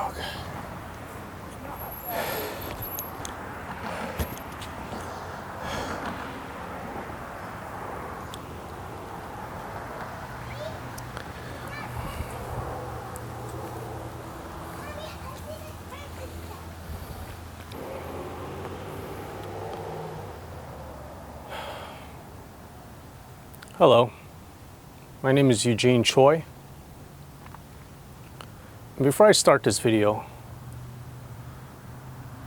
Okay. Hello, my name is Eugene Choi. And before I start this video,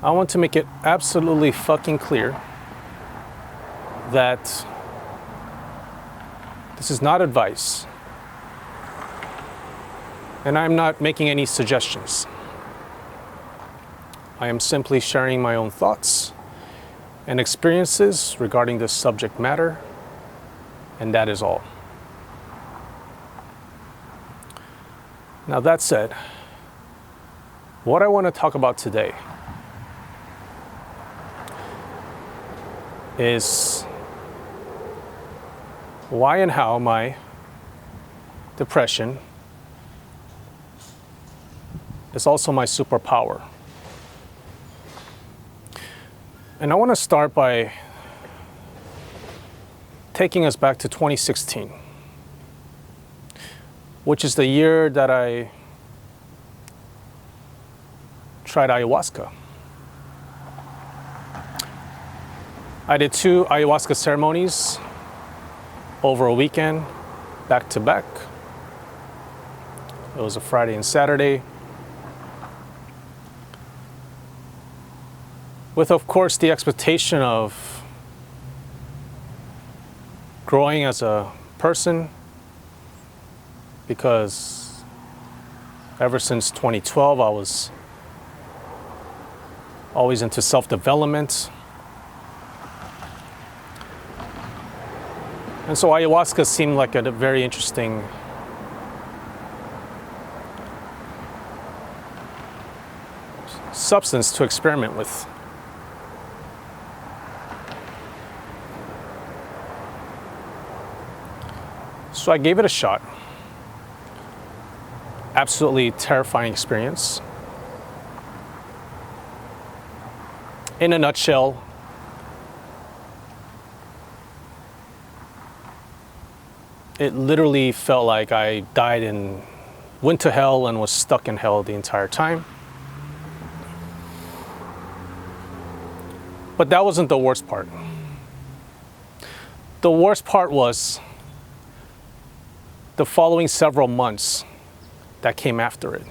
I want to make it absolutely fucking clear that this is not advice, and I'm not making any suggestions. I am simply sharing my own thoughts and experiences regarding this subject matter, and that is all. Now, that said, what I want to talk about today is why and how my depression is also my superpower. And I want to start by taking us back to 2016, which is the year that I tried ayahuasca. I did 2 ayahuasca ceremonies over a weekend, back to back. It was a Friday and Saturday. With, of course, the expectation of growing as a person, because ever since 2012, I was always into self-development. And so ayahuasca seemed like a very interesting substance to experiment with. So I gave it a shot. Absolutely terrifying experience. In a nutshell, it literally felt like I died and went to hell and was stuck in hell the entire time. But that wasn't the worst part. The worst part was the following several months that came after it.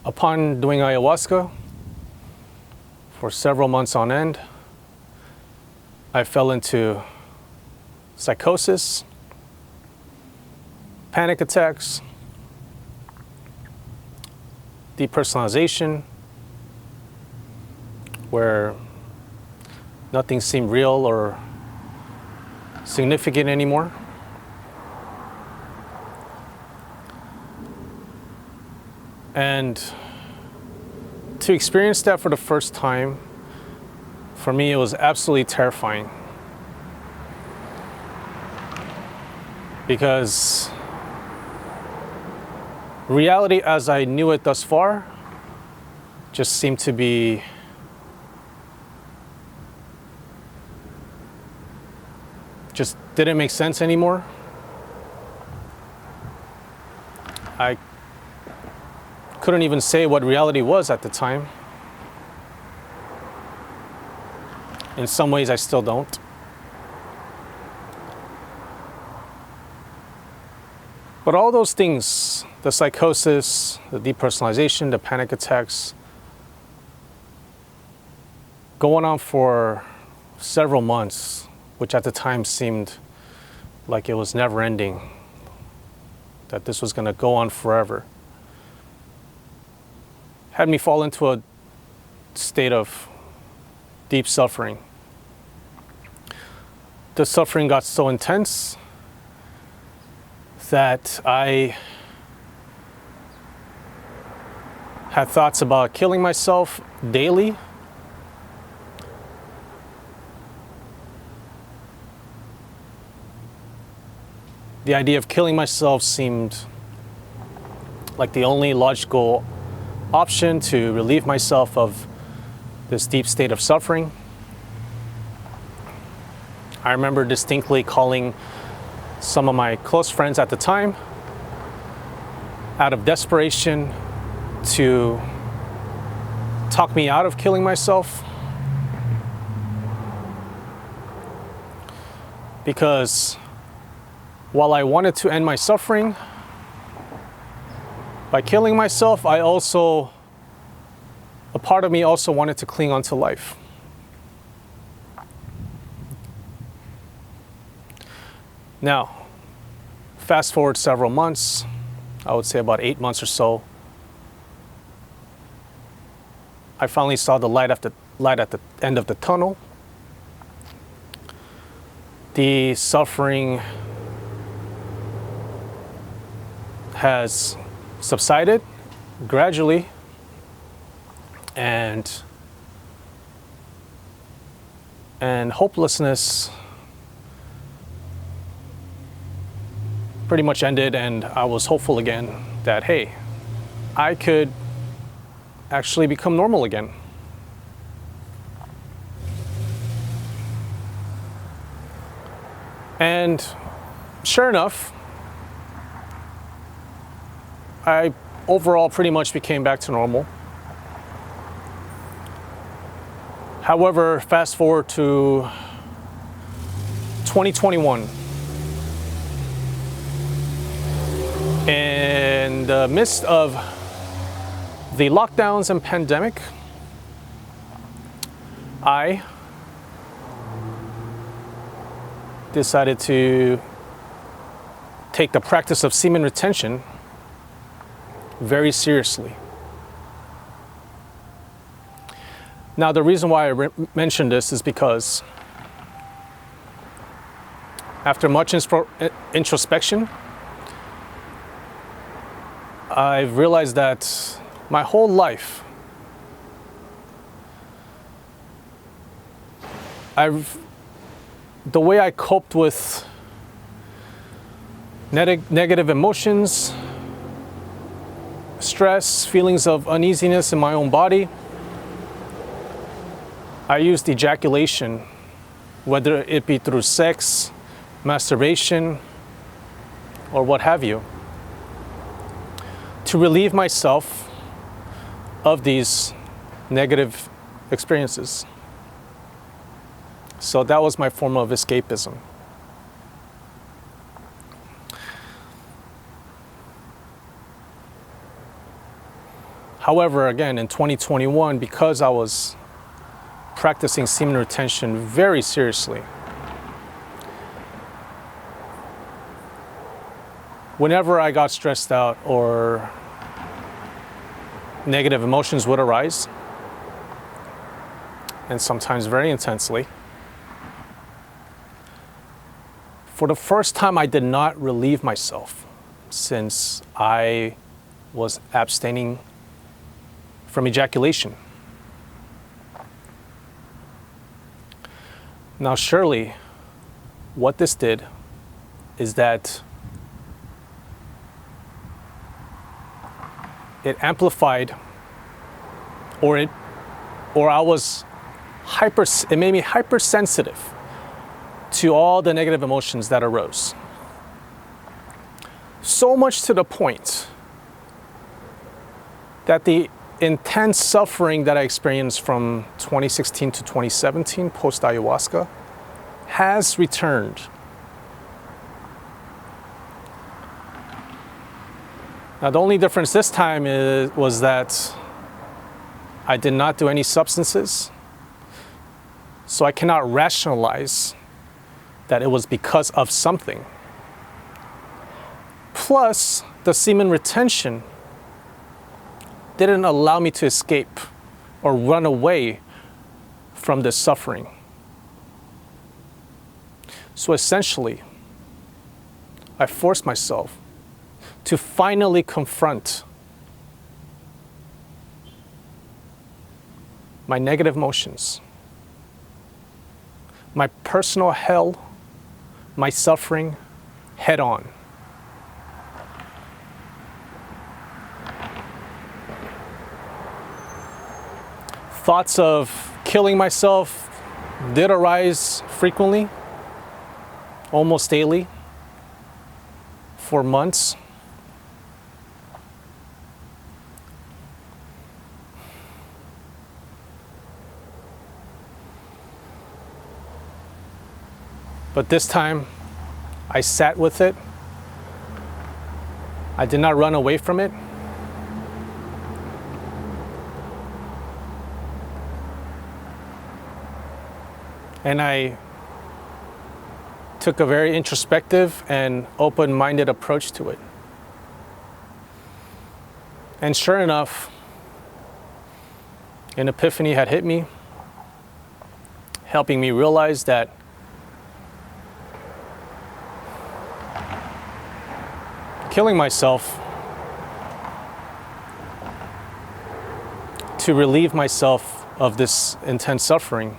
Upon doing ayahuasca for several months on end, I fell into psychosis, panic attacks, depersonalization, where nothing seemed real or significant anymore. And to experience that for the first time, for me, it was absolutely terrifying. Because reality as I knew it thus far just seemed to be just didn't make sense anymore. I couldn't even say what reality was at the time. In some ways, I still don't. But all those things, the psychosis, the depersonalization, the panic attacks, going on for several months, which at the time seemed like it was never ending, that this was going to go on forever, had me fall into a state of deep suffering. The suffering got so intense that I had thoughts about killing myself daily. the idea of killing myself seemed like the only logical option to relieve myself of this deep state of suffering. I remember distinctly calling some of my close friends at the time out of desperation to talk me out of killing myself, because while I wanted to end my suffering by killing myself, a part of me also wanted to cling on to life. Now, fast forward several months, I would say about 8 months or so, I finally saw the light at the end of the tunnel. The suffering has subsided gradually, and hopelessness pretty much ended, and I was hopeful again that, hey, I could actually become normal again. And sure enough, I overall pretty much became back to normal. However, fast forward to 2021. In the midst of the lockdowns and pandemic, I decided to take the practice of semen retention very seriously. Now, the reason why I mention this is because after much introspection, I've realized that my whole life, the way I coped with negative emotions, stress, feelings of uneasiness in my own body, I used ejaculation, whether it be through sex, masturbation, or what have you, to relieve myself of these negative experiences. So that was my form of escapism. However, again, in 2021, because I was practicing semen retention very seriously, whenever I got stressed out or negative emotions would arise, and sometimes very intensely, for the first time I did not relieve myself since I was abstaining from ejaculation. Now, surely what this did is that it amplified, it made me hypersensitive to all the negative emotions that arose. So much to the point that the intense suffering that I experienced from 2016 to 2017 post Ayahuasca has returned. Now, the only difference this time was that I did not do any substances, so I cannot rationalize that it was because of something. Plus, the semen retention didn't allow me to escape or run away from this suffering. So essentially, I forced myself to finally confront my negative emotions, my personal hell, my suffering head on. thoughts of killing myself did arise frequently, almost daily, for months. But this time, I sat with it. I did not run away from it. And I took a very introspective and open-minded approach to it. And sure enough, an epiphany had hit me, helping me realize that killing myself to relieve myself of this intense suffering,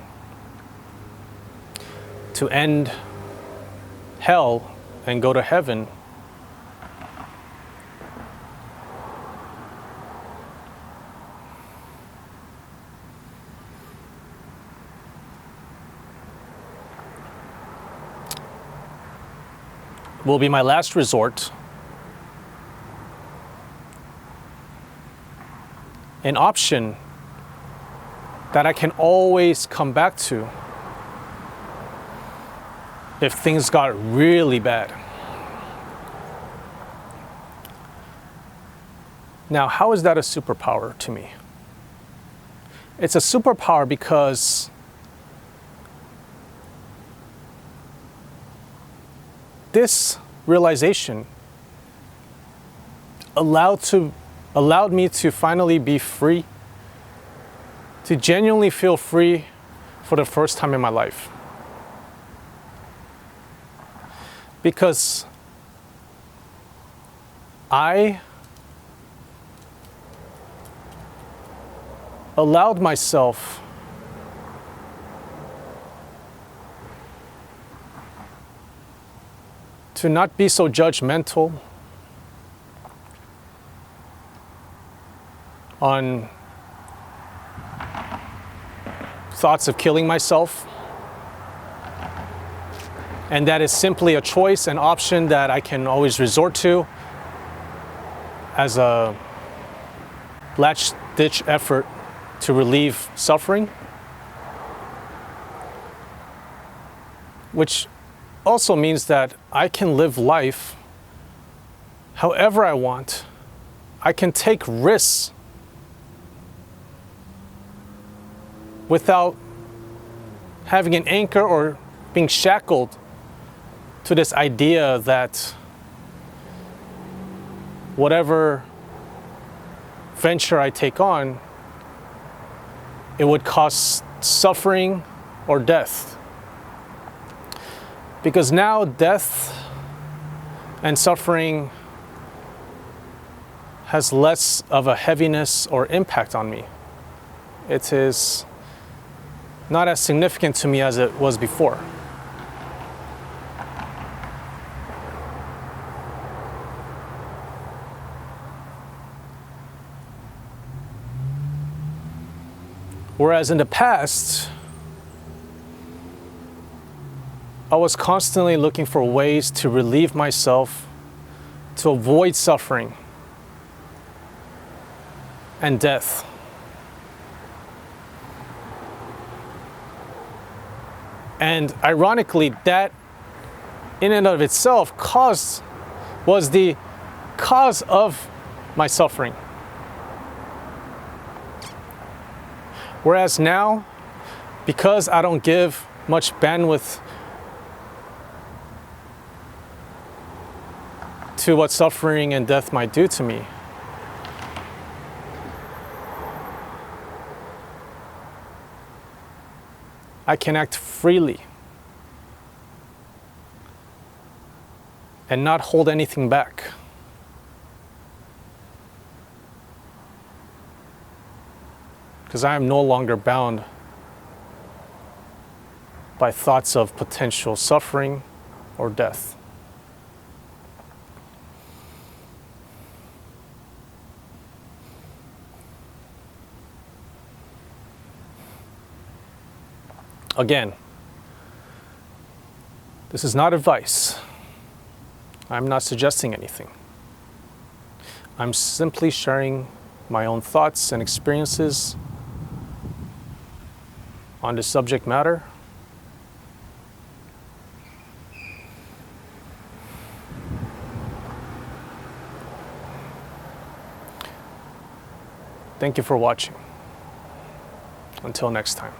to end hell and go to heaven, will be my last resort. An option that I can always come back to if things got really bad. Now, how is that a superpower to me? It's a superpower because this realization allowed me to finally be free, to genuinely feel free for the first time in my life. Because I allowed myself to not be so judgmental on thoughts of killing myself. And that is simply a choice, an option that I can always resort to as a last-ditch effort to relieve suffering. Which also means that I can live life however I want. I can take risks without having an anchor or being shackled to this idea that whatever venture I take on, it would cause suffering or death. Because now death and suffering has less of a heaviness or impact on me. It is not as significant to me as it was before. Whereas in the past, I was constantly looking for ways to relieve myself, to avoid suffering and death. And ironically, that in and of itself was the cause of my suffering. Whereas now, because I don't give much bandwidth to what suffering and death might do to me, I can act freely and not hold anything back. Because I am no longer bound by thoughts of potential suffering or death. Again, this is not advice. I'm not suggesting anything. I'm simply sharing my own thoughts and experiences on this subject matter. Thank you for watching. Until next time.